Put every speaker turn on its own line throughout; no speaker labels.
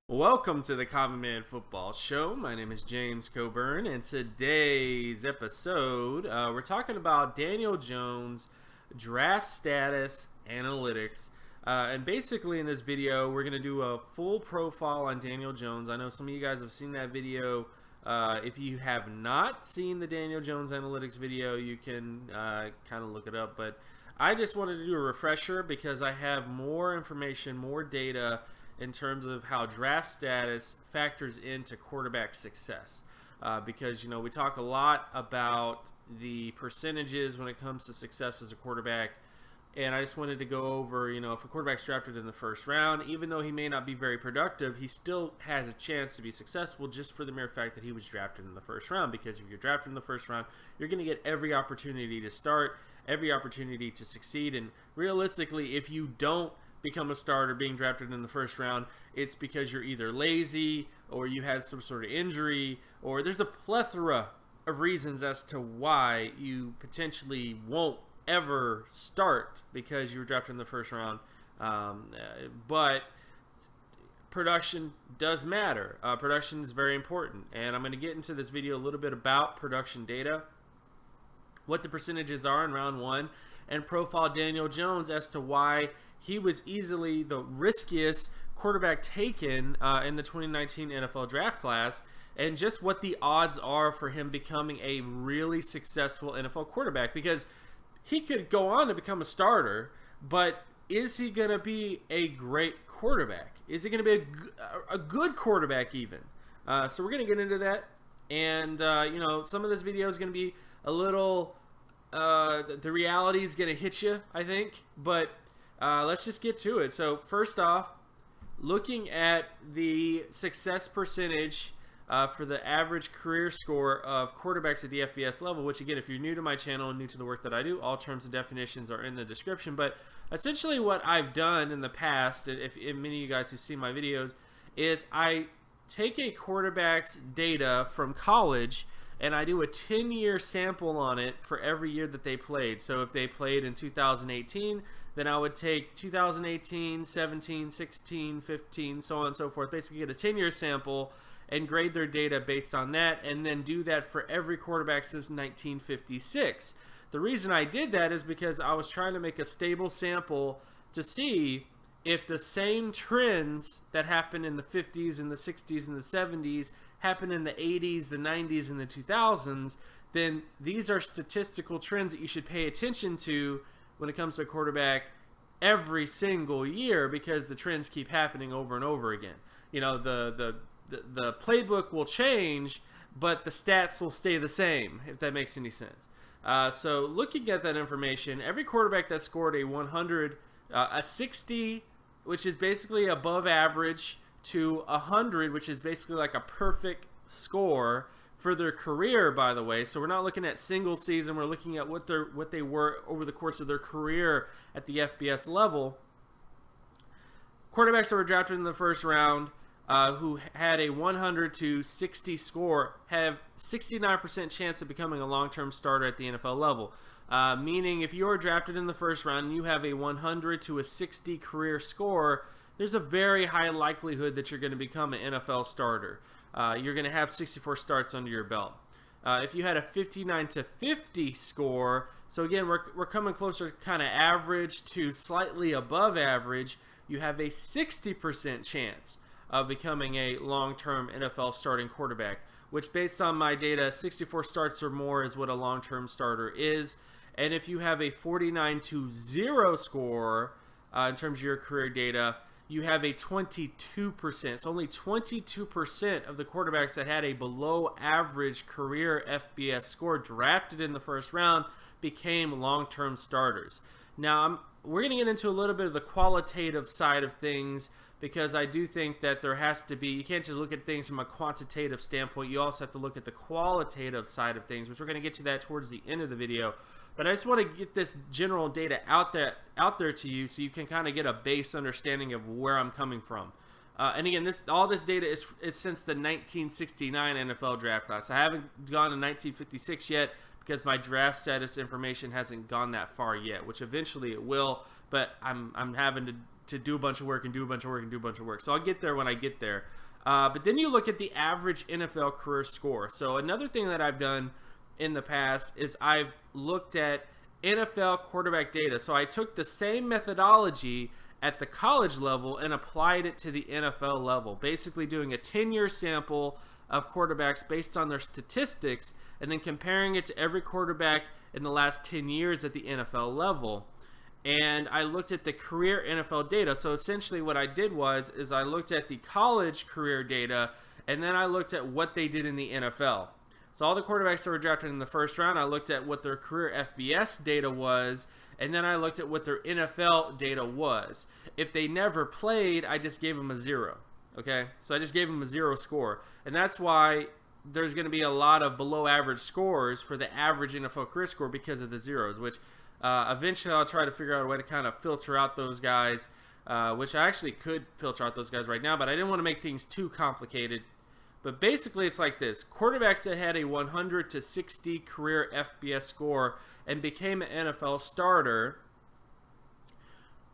Welcome to the Common Man Football Show. My name is James Coburn, and today's episode, we're talking about Daniel Jones draft status analytics. And basically in this video, we're going to do a full profile on Daniel Jones. I know some of you guys have seen that video. If you have not seen the Daniel Jones analytics video, you can kind of look it up. But I just wanted to do a refresher because I have more information, more data in terms of how draft status factors into quarterback success. Because, you know, we talk a lot about the percentages when it comes to success as a quarterback. And I just wanted to go over, you know, if a quarterback's drafted in the first round, even though he may not be very productive, he still has a chance to be successful just for the mere fact that he was drafted in the first round. Because if you're drafted in the first round, you're going to get every opportunity to start, every opportunity to succeed. And realistically, if you don't become a starter being drafted in the first round, it's because you're either lazy or you had some sort of injury, or there's a plethora of reasons as to why you potentially won't ever start because you were drafted in the first round. But production does matter. Production is very important, and I'm going to get into this video a little bit about production data, what the percentages are in round one, and profile Daniel Jones as to why he was easily the riskiest quarterback taken in the 2019 NFL draft class, and just what the odds are for him becoming a really successful NFL quarterback. Because he could go on to become a starter, but is he going to be a great quarterback? Is he going to be a good quarterback even? So we're going to get into that. And, you know, some of this video is going to be a little, the reality is going to hit you, I think. But let's just get to it. So first off, looking at the success percentage for the average career score of quarterbacks at the FBS level, which again, if you're new to my channel and new to the work that I do, all terms and definitions are in the description. But essentially what I've done in the past, if many of you guys who've seen my videos, is I take a quarterback's data from college and I do a 10-year sample on it for every year that they played. So if they played in 2018, then I would take 2018, 17, 16, 15, so on and so forth. Basically get a 10-year sample and grade their data based on that, and then do that for every quarterback since 1956. The reason I did that is because I was trying to make a stable sample to see if the same trends that happened in the 50s and the 60s and the 70s happened in the 80s, the 90s, and the 2000s, then these are statistical trends that you should pay attention to when it comes to a quarterback every single year, because the trends keep happening over and over again. You know, the playbook will change, but the stats will stay the same, if that makes any sense. So looking at that information, every quarterback that scored a 100, a 60, which is basically above average, to 100, which is basically like a perfect score for their career, by the way. So we're not looking at single season, we're looking at what they were over the course of their career at the FBS level. Quarterbacks that were drafted in the first round who had a 100 to 60 score have 69% chance of becoming a long-term starter at the NFL level. Meaning if you're drafted in the first round and you have a 100 to a 60 career score, there's a very high likelihood that you're going to become an NFL starter. You're going to have 64 starts under your belt. If you had a 59 to 50 score, so again, we're coming closer to kind of average to slightly above average, you have a 60% chance of becoming a long-term NFL starting quarterback, which based on my data, 64 starts or more is what a long-term starter is. And if you have a 49 to 0 score in terms of your career data, you have a 22%. So only 22% of the quarterbacks that had a below average career FBS score drafted in the first round became long-term starters. Now, we're going to get into a little bit of the qualitative side of things, because I do think that there has to be, you can't just look at things from a quantitative standpoint, you also have to look at the qualitative side of things, which we're going to get to that towards the end of the video. But I just want to get this general data out there to you so you can kind of get a base understanding of where I'm coming from. And again, all this data is since the 1969 NFL draft class. I haven't gone to 1956 yet because my draft status information hasn't gone that far yet, which eventually it will. But I'm having to to do a bunch of work and do a bunch of work and do a bunch of work. So I'll get there when I get there. But then you look at the average NFL career score. So another thing that I've done in the past is I've looked at NFL quarterback data. So I took the same methodology at the college level and applied it to the NFL level, basically doing a 10-year sample of quarterbacks based on their statistics and then comparing it to every quarterback in the last 10 years at the NFL level. And I looked at the career NFL data. So essentially what I did is I looked at the college career data, and then I looked at what they did in the NFL. So all the quarterbacks that were drafted in the first round, I looked at what their career FBS data was, and then I looked at what their NFL data was. If they never played, I just gave them a 0. Okay? So I just gave them a 0 score. And that's why there's going to be a lot of below average scores for the average NFL career score because of the zeros, which eventually I'll try to figure out a way to kind of filter out those guys, which I actually could filter out those guys right now, but I didn't want to make things too complicated. But basically it's like this. Quarterbacks that had a 100 to 60 career FBS score and became an NFL starter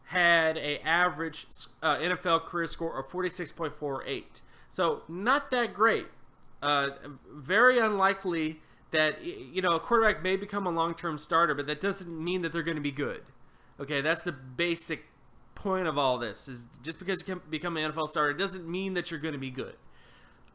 had an average NFL career score of 46.48. So not that great. Very unlikely that, a quarterback may become a long-term starter, but that doesn't mean that they're going to be good. Okay, that's the basic point of all this, is just because you can become an NFL starter doesn't mean that you're going to be good.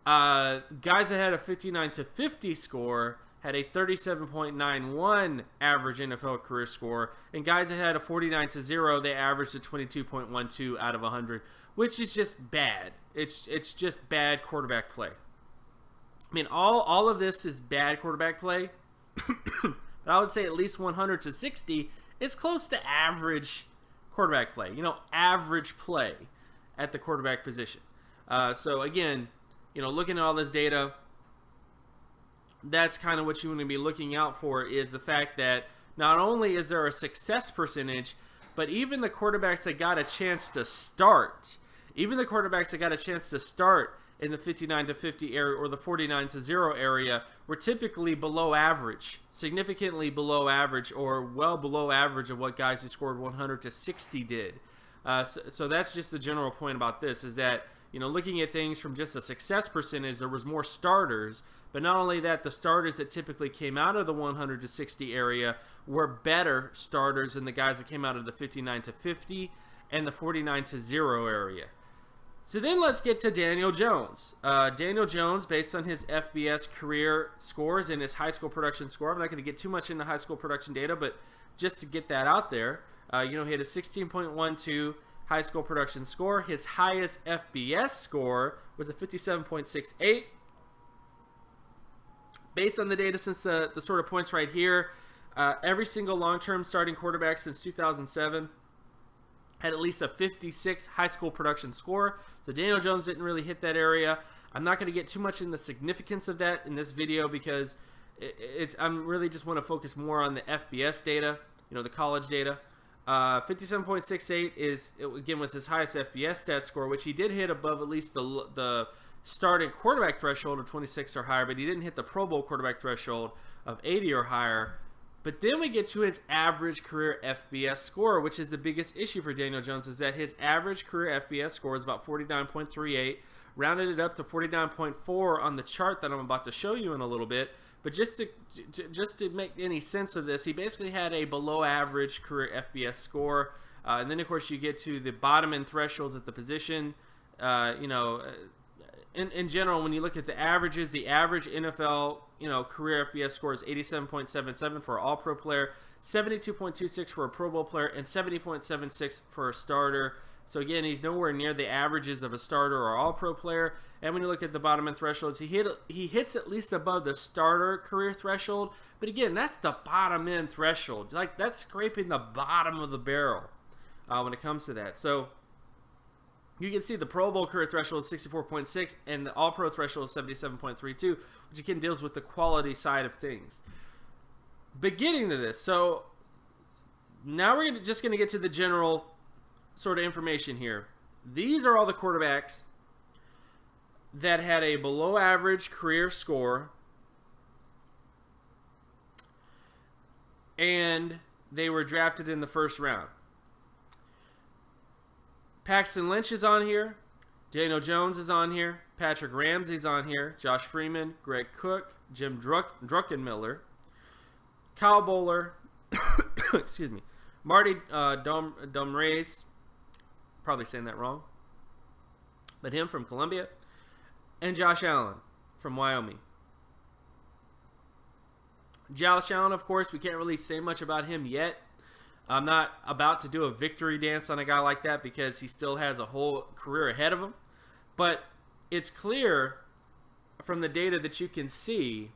Guys that had a 59 to 50 score had a 37.91 average NFL career score, and guys that had a 49 to 0, they averaged a 22.12 out of 100, which is just bad. It's just bad quarterback play. I mean, all of this is bad quarterback play, but I would say at least 100 to 60 is close to average quarterback play. Average play at the quarterback position. So again, looking at all this data, that's kind of what you want to be looking out for, is the fact that not only is there a success percentage, but even the quarterbacks that got a chance to start, in the 59 to 50 area or the 49 to 0 area were typically below average, significantly below average, or well below average of what guys who scored 100 to 60 did. So that's just the general point about this, is that, looking at things from just a success percentage, there was more starters, but not only that, the starters that typically came out of the 100 to 60 area were better starters than the guys that came out of the 59 to 50 and the 49 to 0 area. So then let's get to Daniel Jones. Daniel Jones, based on his FBS career scores and his high school production score, I'm not going to get too much into high school production data, but just to get that out there, he had a 16.12 high school production score. His highest FBS score was a 57.68. Based on the data since the sort of points right here, every single long-term starting quarterback since 2007 had at least a 56 high school production score. So Daniel Jones didn't really hit that area. I'm not going to get too much in the significance of that in this video because I'm really just want to focus more on the FBS data, the college data. 57.68 was his highest FBS stat score, which he did hit above at least the starting quarterback threshold of 26 or higher, but he didn't hit the Pro Bowl quarterback threshold of 80 or higher. But then we get to his average career FBS score, which is the biggest issue for Daniel Jones, is that his average career FBS score is about 49.38, rounded it up to 49.4 on the chart that I'm about to show you in a little bit. But just to make any sense of this, he basically had a below average career FBS score. And then, of course, you get to the bottom end thresholds at the position. In general, when you look at the averages, the average NFL career FBS score is 87.77 for an All-Pro player, 72.26 for a Pro Bowl player, and 70.76 for a starter. So again, he's nowhere near the averages of a starter or All-Pro player. And when you look at the bottom end thresholds, he hits at least above the starter career threshold. But again, that's the bottom end threshold. Like, that's scraping the bottom of the barrel when it comes to that. So you can see the Pro Bowl career threshold is 64.6 and the All-Pro threshold is 77.32, which again deals with the quality side of things. But getting to this, so now we're just going to get to the general sort of information here. These are all the quarterbacks that had a below average career score and they were drafted in the first round. Paxton Lynch is on here. Daniel Jones is on here. Patrick Ramsey's on here. Josh Freeman, Greg Cook, Jim Druckenmiller, Kyle Bowler, excuse me, Marty Domreyes, probably saying that wrong, but him from Columbia, and Josh Allen from Wyoming. Josh Allen, of course, we can't really say much about him yet. I'm not about to do a victory dance on a guy like that because he still has a whole career ahead of him. But it's clear from the data that you can see,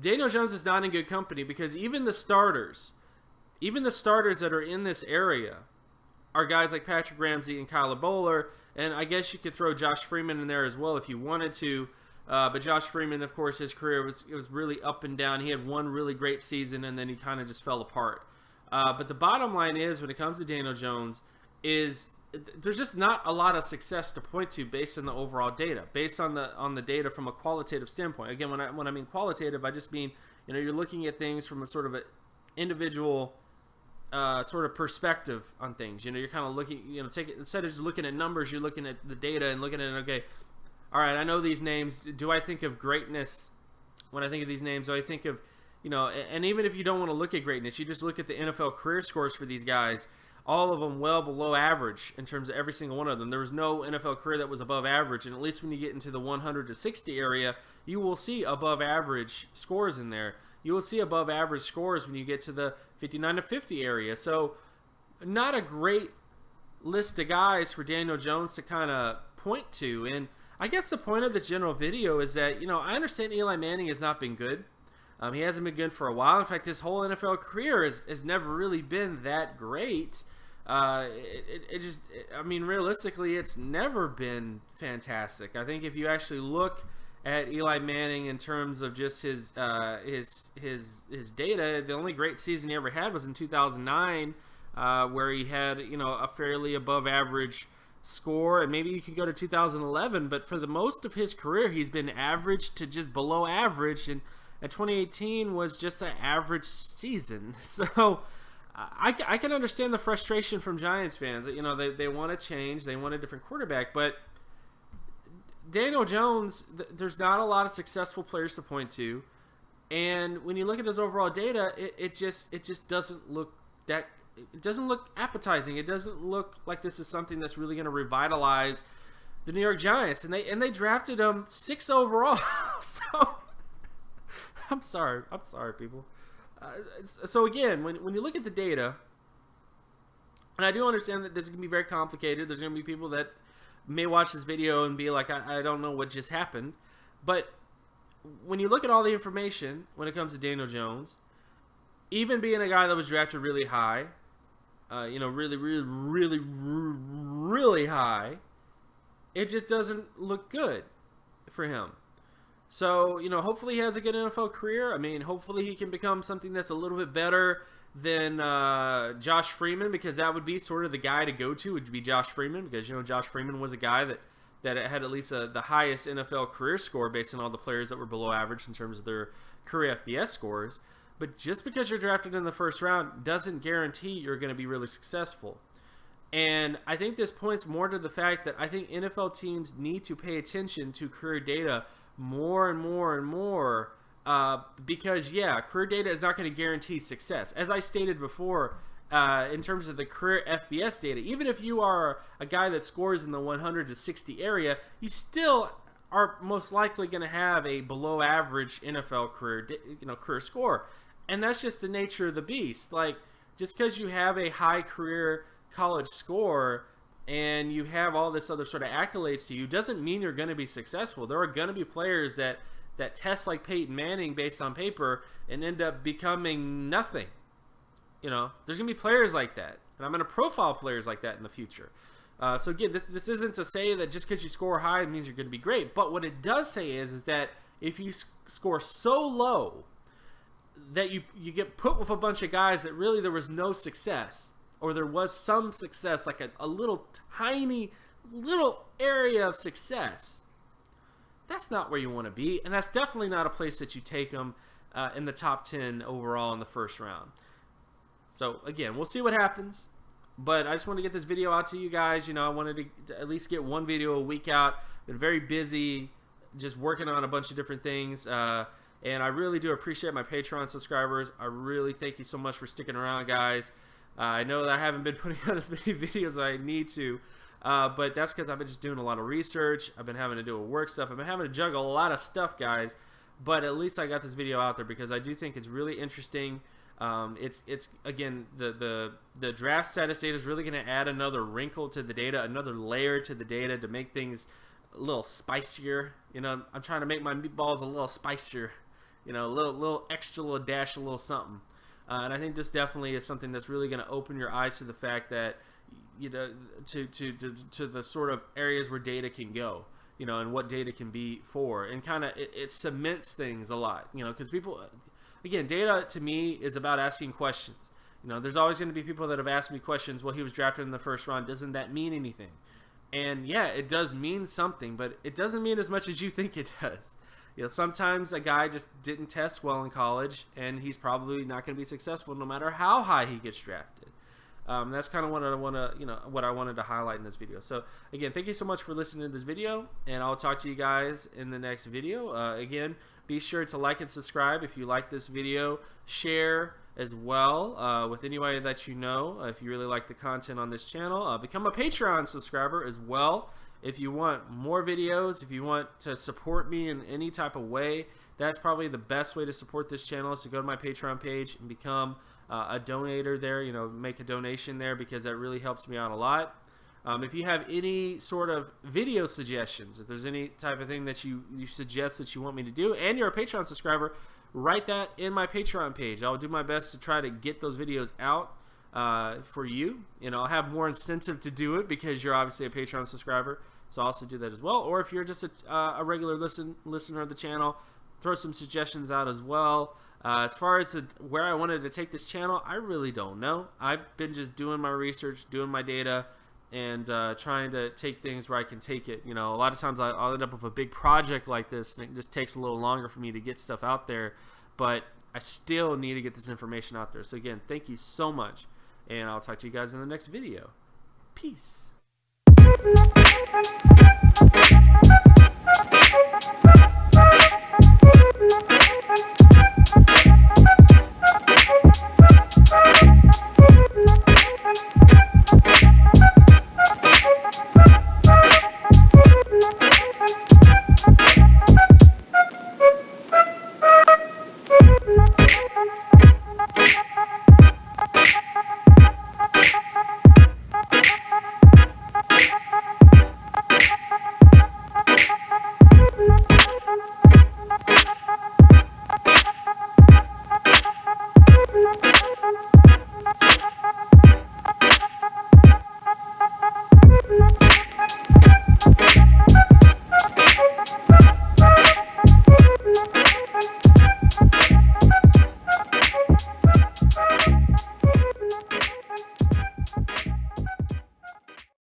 Daniel Jones is not in good company because even the starters that are in this area are guys like Patrick Ramsey and Kyle Bowler, and I guess you could throw Josh Freeman in there as well if you wanted to. But Josh Freeman, of course, his career was really up and down. He had one really great season, and then he kind of just fell apart. But the bottom line is, when it comes to Daniel Jones, is there's just not a lot of success to point to based on the overall data, based on the data from a qualitative standpoint. Again, when I mean qualitative, I just mean you're looking at things from a sort of an individual sort of perspective on things. You're kind of looking, instead of just looking at numbers, you're looking at the data and looking at it. Okay, all right, I know these names. Do I think of greatness when I think of these names? Do I think of and even if you don't want to look at greatness, you just look at the NFL career scores for these guys, all of them well below average in terms of every single one of them. There was no NFL career that was above average, and at least when you get into the 100 to 60 area, you will see above average scores in there. You will see above average scores when you get to the 59 to 50 area. So not a great list of guys for Daniel Jones to kind of point to. And I guess the point of this general video is that, I understand Eli Manning has not been good. He hasn't been good for a while. In fact, his whole NFL career has never really been that great. Realistically, it's never been fantastic. I think if you actually look at Eli Manning in terms of just his data, the only great season he ever had was in 2009, where he had a fairly above average score, and maybe you could go to 2011. But for the most of his career, he's been average to just below average, and 2018 was just an average season. So I can understand the frustration from Giants fans that they want to change, they want a different quarterback, but Daniel Jones, there's not a lot of successful players to point to, and when you look at his overall data, it just doesn't look appetizing. It doesn't look like this is something that's really going to revitalize the New York Giants, and they drafted him 6th overall. So I'm sorry, people. So again, when you look at the data, and I do understand that this is going to be very complicated. There's going to be people that may watch this video and be like, I don't know what just happened. But when you look at all the information when it comes to Daniel Jones, even being a guy that was drafted really high, really high, it just doesn't look good for him. So, hopefully he has a good NFL career. I mean, hopefully he can become something that's a little bit better than Josh Freeman, because that would be sort of the guy to go to, would be Josh Freeman, because, Josh Freeman was a guy that had at least the highest NFL career score based on all the players that were below average in terms of their career FBS scores. But just because you're drafted in the first round doesn't guarantee you're going to be really successful. And I think this points more to the fact that I think NFL teams need to pay attention to career data more and more and more, because career data is not going to guarantee success. As I stated before, in terms of the career FBS data, even if you are a guy that scores in the 100 to 60 area, you still are most likely going to have a below average NFL career score. And that's just the nature of the beast. Like, just because you have a high career college score and you have all this other sort of accolades to you doesn't mean you're going to be successful. There are going to be players that test like Peyton Manning based on paper and end up becoming nothing. There's going to be players like that, and I'm going to profile players like that in the future. So again, this isn't to say that just because you score high it means you're going to be great, but what it does say is that if you score so low that you get put with a bunch of guys that really there was no success, or there was some success, like a little tiny little area of success, that's not where you want to be, and that's definitely not a place that you take them in the top 10 overall in the first round. So again, we'll see what happens. But I just want to get this video out to you guys. I wanted to at least get one video a week out. Been very busy, just working on a bunch of different things. And I really do appreciate my Patreon subscribers. I really thank you so much for sticking around, guys. I know that I haven't been putting out as many videos as I need to, but that's because I've been just doing a lot of research. I've been having to do work stuff. I've been having to juggle a lot of stuff, guys. But at least I got this video out there because I do think it's really interesting. It's again, the draft status data is really going to add another wrinkle to the data, another layer to the data to make things a little spicier. I'm trying to make my meatballs a little spicier. A little extra, little dash, a little something. And I think this definitely is something that's really going to open your eyes to the fact that, to the sort of areas where data can go, and what data can be for. And kind of it cements things a lot, because people, again, data to me is about asking questions. There's always going to be people that have asked me questions. Well, he was drafted in the first round. Doesn't that mean anything? And yeah, it does mean something, but it doesn't mean as much as you think it does. Sometimes a guy just didn't test well in college, and he's probably not going to be successful no matter how high he gets drafted. That's kind of what I wanted to highlight in this video. So again, thank you so much for listening to this video, and I'll talk to you guys in the next video. Again, be sure to like and subscribe if you like this video. Share as well with anybody that you know if you really like the content on this channel. Become a Patreon subscriber as well. If you want more videos, if you want to support me in any type of way, that's probably the best way to support this channel is to go to my Patreon page and become a donator there, make a donation there, because that really helps me out a lot. If you have any sort of video suggestions, if there's any type of thing that you suggest that you want me to do, and you're a Patreon subscriber, write that in my Patreon page. I'll do my best to try to get those videos out for you. I'll have more incentive to do it because you're obviously a Patreon subscriber, so I'll also do that as well. Or if you're just a regular listener of the channel, throw some suggestions out as well. As far as where I wanted to take this channel, I really don't know. I've been just doing my research, doing my data, and trying to take things where I can take it. A lot of times I'll end up with a big project like this, and it just takes a little longer for me to get stuff out there, but I still need to get this information out there. So again, thank you so much, and I'll talk to you guys in the next video. Peace.